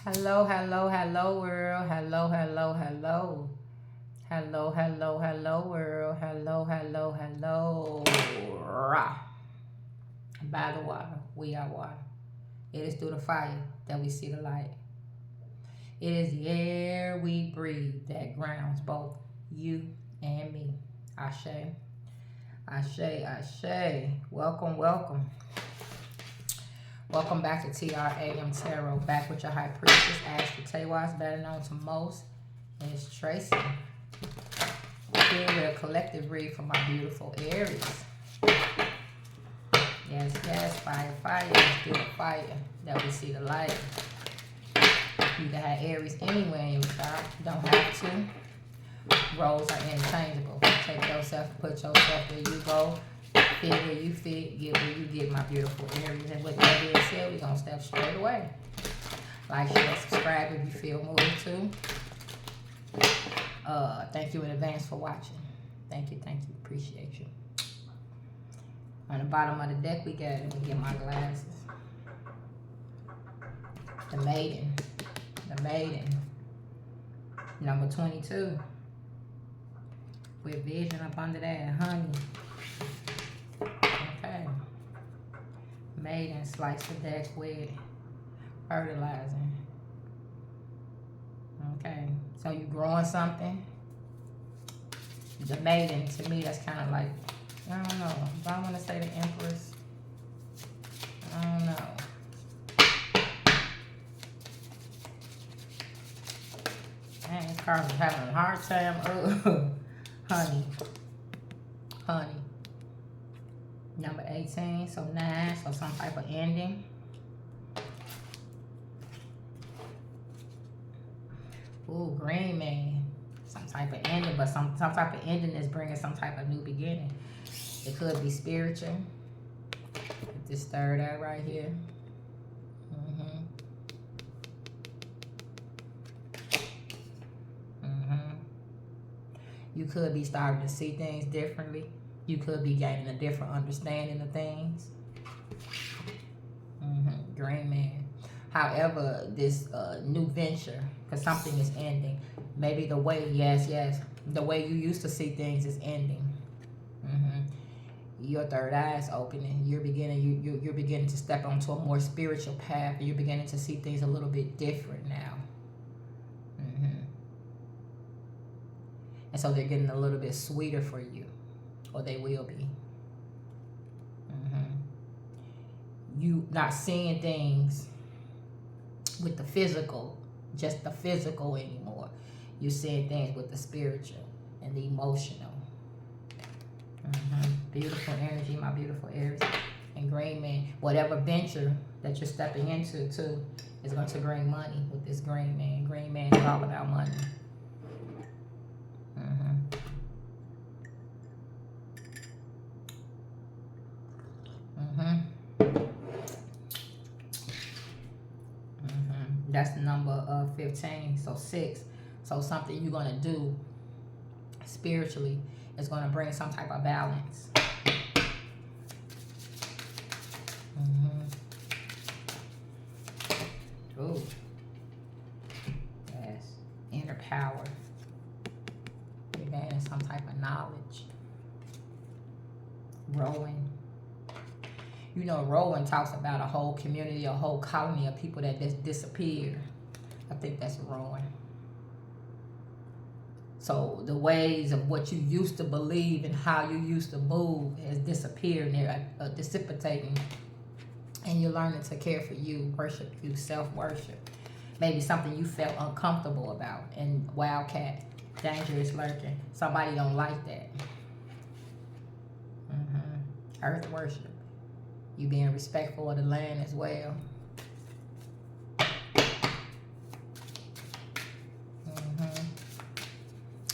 Hello, hello, hello, world. Hello, hello, hello. Hello, hello, hello, world. Hello, hello, hello. Rah. By the water, we are water. It is through the fire that we see the light. It is the air we breathe that grounds both you and me. Ashe, Ashe, Ashe. Welcome, welcome. Welcome back to T.R.a.m. Tarot. Back with your High Priestess, Ashley Tawas, better known to most. And it's Tracy. Here with a collective read for my beautiful Aries. Yes, yes, fire, fire. Let's do the fire that we see the light. You can have Aries anywhere in your chart. You don't have to. Roles are interchangeable. Take yourself, put yourself where you go. Fit where you fit, get where you get, my beautiful Aries. And with that being said, we're going to step straight away. Like, share, subscribe if you feel moved to. Thank you in advance for watching. Thank you, appreciate you. On the bottom of the deck, we got, let me get my glasses. The Maiden. The Maiden. Number 22. With vision up under that, honey. Okay. Maiden, slice the deck with fertilizing. Okay. So you growing something. The Maiden, to me, that's kind of like, I don't know. If I want to say the Empress, I don't know. Man, this card's having a hard time. Oh, honey. Honey. Number 18, so 9, so some type of ending. Ooh, Green Man. Some type of ending, but some type of ending is bringing some type of new beginning. It could be spiritual. This third eye right here. You could be starting to see things differently. You could be gaining a different understanding of things. Green Man. However, this new venture, because something is ending. Maybe the way, yes, the way you used to see things is ending. Your third eye is opening. You're beginning to step onto a more spiritual path. And you're beginning to see things a little bit different now. And so they're getting a little bit sweeter for you. Or they will be. You not seeing things with the physical, just the physical anymore. You're seeing things with the spiritual and the emotional. Beautiful energy, my beautiful Aries. And Green Man, whatever venture that you're stepping into too is going to bring money with this Green Man. Green Man is all about money. That's the number 15, so 6. So something you're going to do spiritually is going to bring some type of balance. Ooh. Yes. Inner power. You're gaining some type of knowledge. Rowing. You know, Rowan talks about a whole community, a whole colony of people that just disappeared. I think that's Rowan. So the ways of what you used to believe and how you used to move has disappeared, and they're dissipating. And you're learning to care for you, worship you, self-worship. Maybe something you felt uncomfortable about. And wildcat, danger is lurking. Somebody don't like that. Earth worship. You being respectful of the land as well.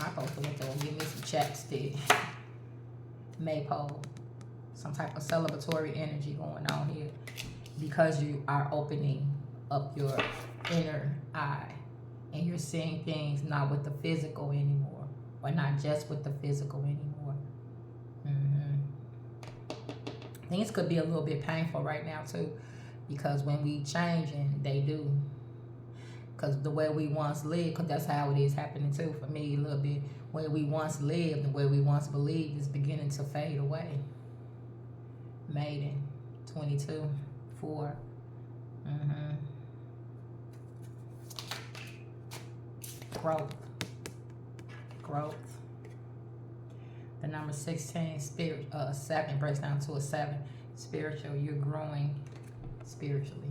I'm supposed to look and give me some chapstick. Maypole. Some type of celebratory energy going on here. Because you are opening up your inner eye. And you're seeing things not with the physical anymore. Or not just with the physical anymore. Things could be a little bit painful right now too, because when we change, and they do, Because the way we once lived, because that's how it is happening too for me a little bit. Where we once lived and where we once believed is beginning to fade away. Maiden, 22, 4. Growth. Growth. The number 16, spirit, 7 breaks down to a 7. Spiritual, you're growing spiritually.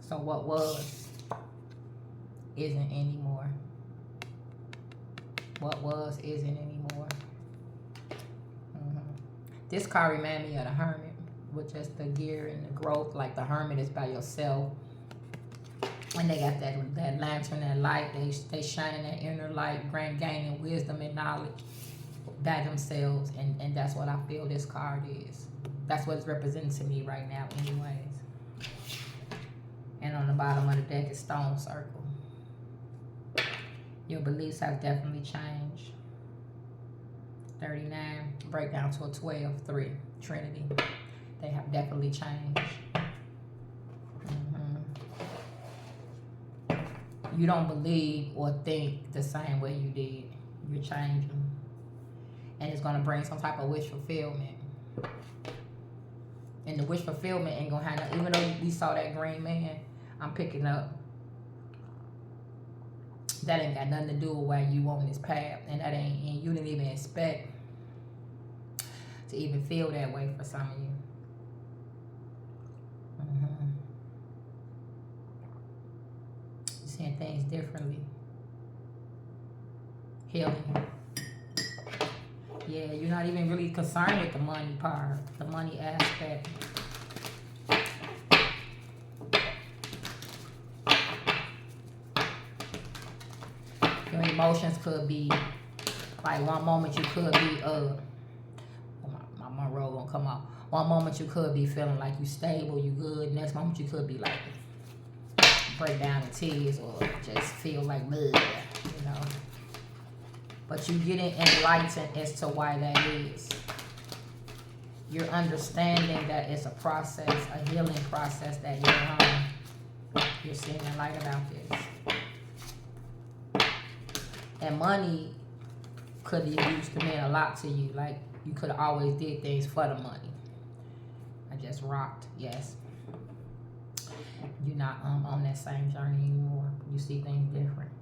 So what was isn't anymore. What was isn't anymore. This card reminds me of the Hermit, with just the gear and the growth. Like the Hermit is by yourself. And they got that lantern, that light. They shining that inner light, gaining wisdom and knowledge by themselves. And that's what I feel this card is. That's what it's representing to me right now anyways. And on the bottom of the deck is Stone Circle. Your beliefs have definitely changed. 39, break down to a 12, 3, Trinity. They have definitely changed. You don't believe or think the same way you did. You're changing. And it's going to bring some type of wish fulfillment. And the wish fulfillment ain't going to have no, even though we saw that green man, I'm picking up. That ain't got nothing to do with why you on this path. And that ain't, and you didn't even expect to even feel that way for some of you. Seeing things differently. Healing. Yeah, you're not even really concerned with the money part, the money aspect. Your emotions could be, like one moment you could be, my Monroe gonna come out. One moment you could be feeling like you stable, you good. Next moment you could be like, break down in tears or just feel like blood, you know. But you're getting enlightened as to why that is. You're understanding that it's a process, a healing process that you're seeing the light about this. And money could have used to mean a lot to you. Like you could have always did things for the money. I just rocked, yes. You're not on that same journey anymore. You see things different.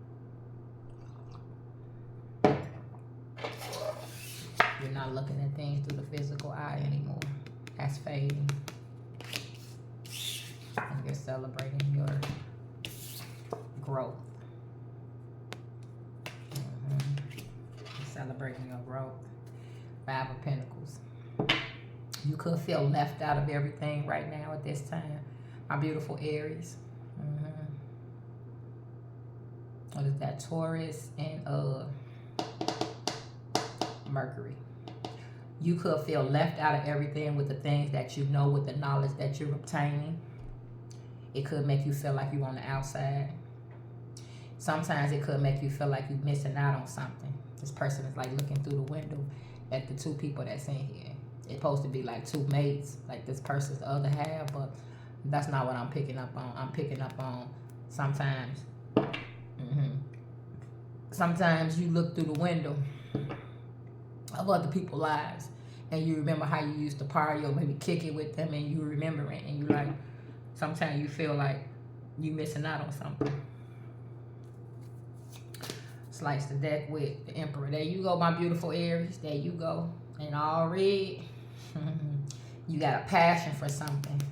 You're not looking at things through the physical eye anymore. That's fading. And you're celebrating your growth. You're celebrating your growth. 5 of Pentacles. You could feel left out of everything right now at this time. My beautiful Aries. What is that? Taurus and Mercury. You could feel left out of everything with the things that you know, with the knowledge that you're obtaining. It could make you feel like you're on the outside. Sometimes it could make you feel like you're missing out on something. This person is like looking through the window at the 2 people that's in here. It's supposed to be like 2 mates, like this person's the other half, but that's not what I'm picking up on. I'm picking up on sometimes. Sometimes you look through the window of other people's lives and you remember how you used to party or maybe kick it with them, and you remember it, and you like, sometimes you feel like you missing out on something. Slice the deck with the Emperor. There you go, my beautiful Aries. There you go. And all red. You got a passion for something.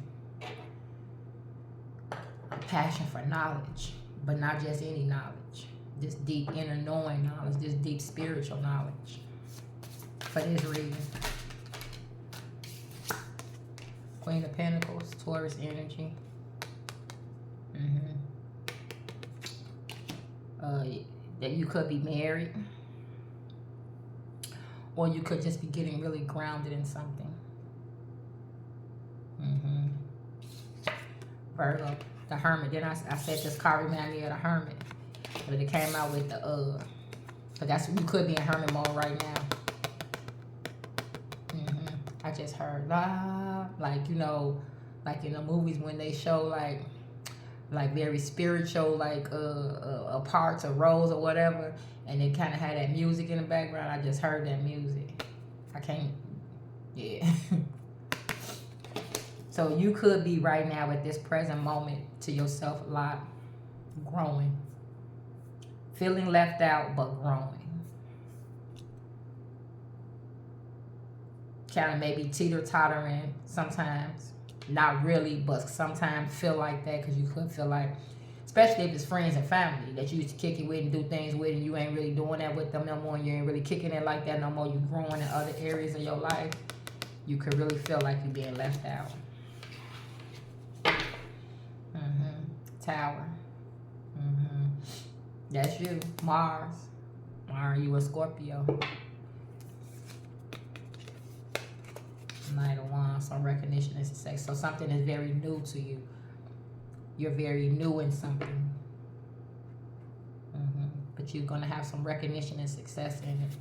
A passion for knowledge. But not just any knowledge. This deep inner knowing knowledge. This deep spiritual knowledge. For this reason. Queen of Pentacles. Taurus energy. That you could be married. Or you could just be getting really grounded in something. Virgo, the Hermit. Then I said this card reminded me of the Hermit. But it came out with the, so that's, you could be in Hermit mode right now. I just heard, like, you know, like in the movies when they show, like, like very spiritual, like parts or roles or whatever, and it kind of had that music in the background. I just heard that music. I can't, yeah. So you could be right now at this present moment to yourself a lot, growing, feeling left out, but growing. Kind of maybe teeter-tottering sometimes. Not really, but sometimes feel like that, because you could feel like, especially if it's friends and family that you used to kick it with and do things with, and you ain't really doing that with them no more, and you ain't really kicking it like that no more. You growing in other areas of your life. You could really feel like you're being left out. Tower. That's you. Mars. Mars, you a Scorpio. Knight of Wands, some recognition and success. So something is very new to you. You're very new in something. But you're going to have some recognition and success in it.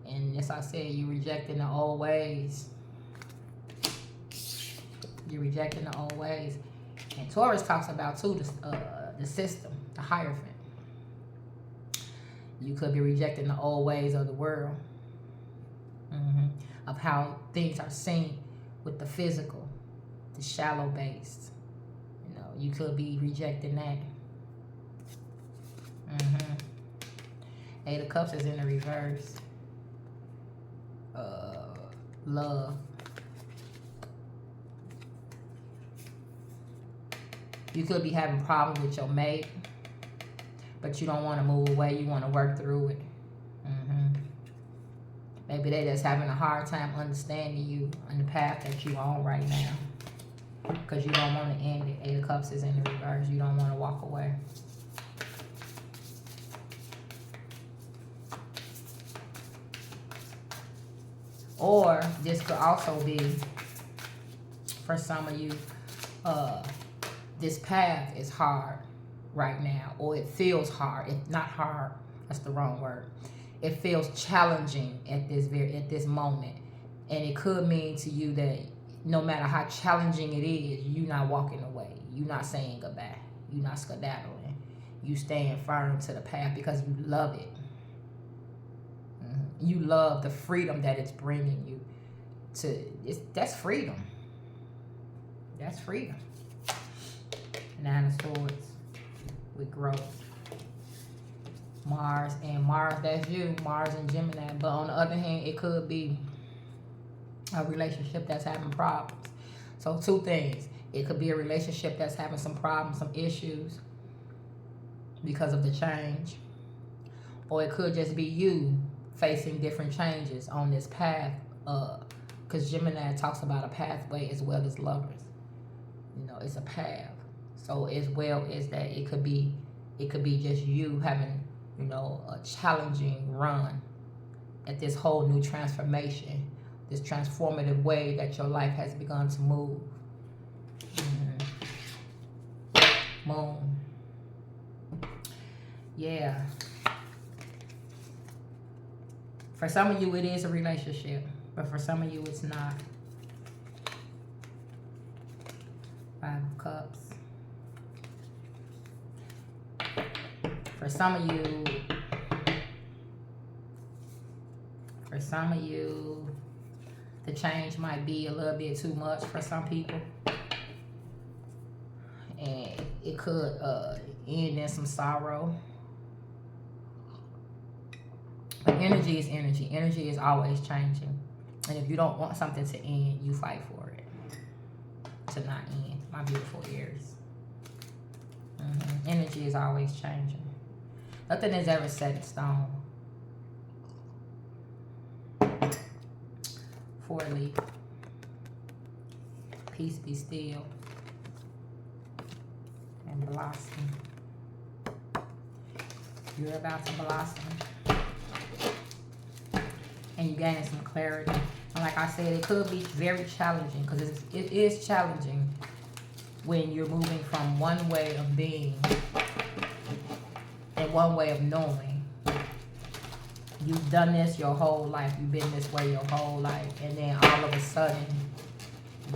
And as I said, you're rejecting the old ways. You're rejecting the old ways. And Taurus talks about, too, the system, the Hierophant. You could be rejecting the old ways of the world. Of how things are seen with the physical, the shallow based. You know, you could be rejecting that. Eight of Cups is in the reverse. Love. You could be having problems with your mate, but you don't want to move away. You want to work through it. Maybe they just having a hard time understanding you on the path that you're on right now, because you don't want to end it. Eight of Cups is in the reverse. You don't want to walk away. Or this could also be, for some of you, this path is hard right now, or it feels hard. It's not hard. That's the wrong word. It feels challenging at this moment, and it could mean to you that no matter how challenging it is, you're not walking away. You're not saying goodbye. You're not skedaddling. You staying firm to the path because you love it. You love the freedom that it's bringing you to. That's freedom. That's freedom. Nine of Swords with growth. Mars, that's you. Mars and Gemini. But on the other hand, it could be a relationship that's having problems. So two things. It could be a relationship that's having some problems, some issues because of the change. Or it could just be you facing different changes on this path. Because Gemini talks about a pathway as well as lovers. You know, it's a path. So as well as that, it could be just you having, you know, a challenging run at this whole new transformation, this transformative way that your life has begun to move. Moon. Yeah. For some of you, it is a relationship, but for some of you, it's not. Five of Cups. For some of you, the change might be a little bit too much for some people. And it could end in some sorrow. But energy is energy. Energy is always changing. And if you don't want something to end, you fight for it to not end. My beautiful Aries. Energy is always changing. Nothing is ever set in stone. Four-leaf. Peace be still. And blossom. You're about to blossom. And you're gaining some clarity. And like I said, it could be very challenging, because it is challenging when you're moving from one way of being and one way of knowing. You've done this your whole life. You've been this way your whole life. And then all of a sudden,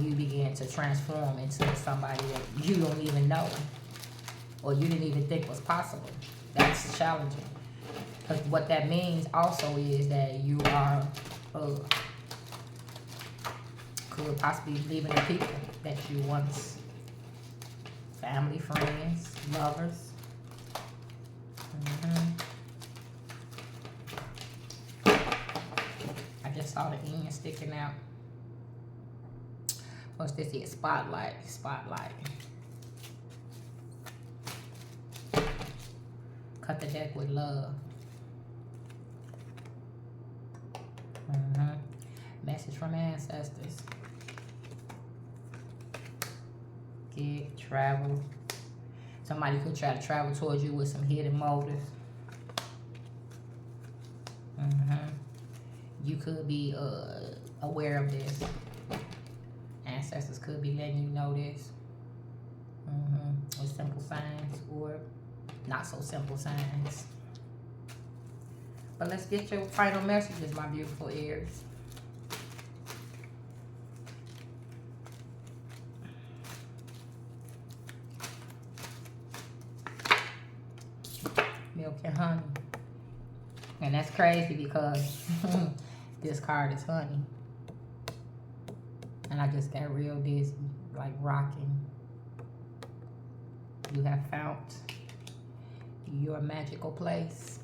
you begin to transform into somebody you don't even know, or you didn't even think was possible. That's challenging. Because what that means also is that you are could possibly leaving the people that you once, family, friends, lovers. I just saw the end sticking out. What's this here? Spotlight. Spotlight. Cut the deck with love. Message from ancestors. Gig, travel. Somebody could try to travel towards you with some hidden motives. You could be aware of this. Ancestors could be letting you know this. With simple signs or not so simple signs. But let's get your final messages, my beautiful Aries. Milk and honey. And that's crazy because this card is honey. And I just got real dizzy, like rocking. You have found your magical place.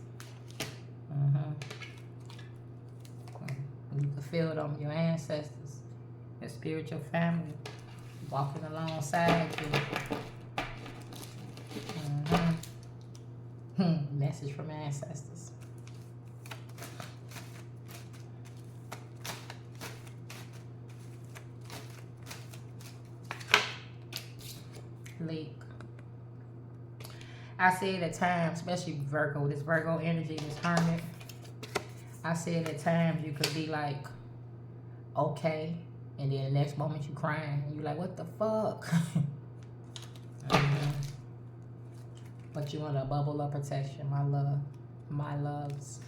You can feel them, your ancestors, your spiritual family, walking alongside you. Message from ancestors. Leak. I said at times, especially Virgo, this Virgo energy, this hermit, I said at times you could be like, okay, and then the next moment you crying. And you're like, what the fuck? But you want a bubble of protection, my love. My loves.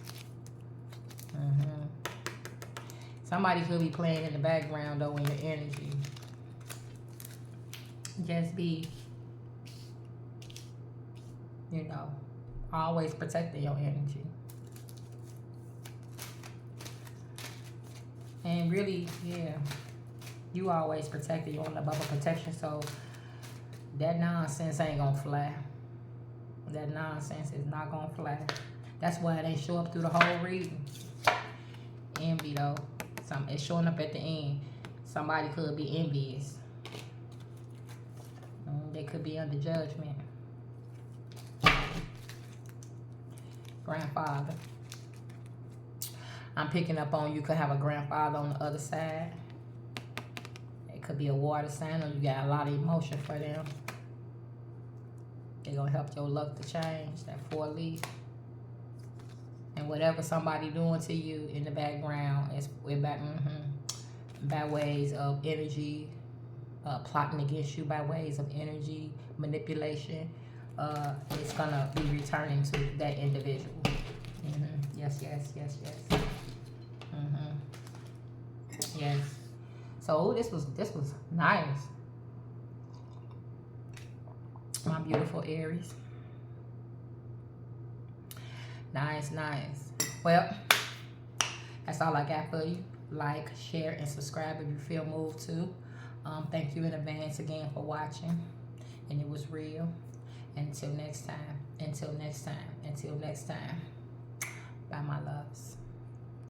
Somebody could be playing in the background though in your energy. Just be, you know, always protecting your energy. And really, yeah, you always protected. You want the bubble protection, so that nonsense ain't gonna fly. That nonsense is not gonna fly. That's why it ain't show up through the whole reading. Envy though, it's showing up at the end. Somebody could be envious. They could be under judgment. Grandfather. I'm picking up on you could have a grandfather on the other side. It could be a water sign, or you got a lot of emotion for them. They're going to help your luck to change, that 4-leaf. And whatever somebody doing to you in the background is by ways of energy, plotting against you by ways of energy, manipulation. It's going to be returning to that individual. Yes, yes, yes, yes. Yes. So this was nice. My beautiful Aries. Nice, nice. Well, that's all I got for you. Like, share, and subscribe if you feel moved to. Thank you in advance again for watching. And it was real. Until next time. Until next time. Until next time. Bye, my loves.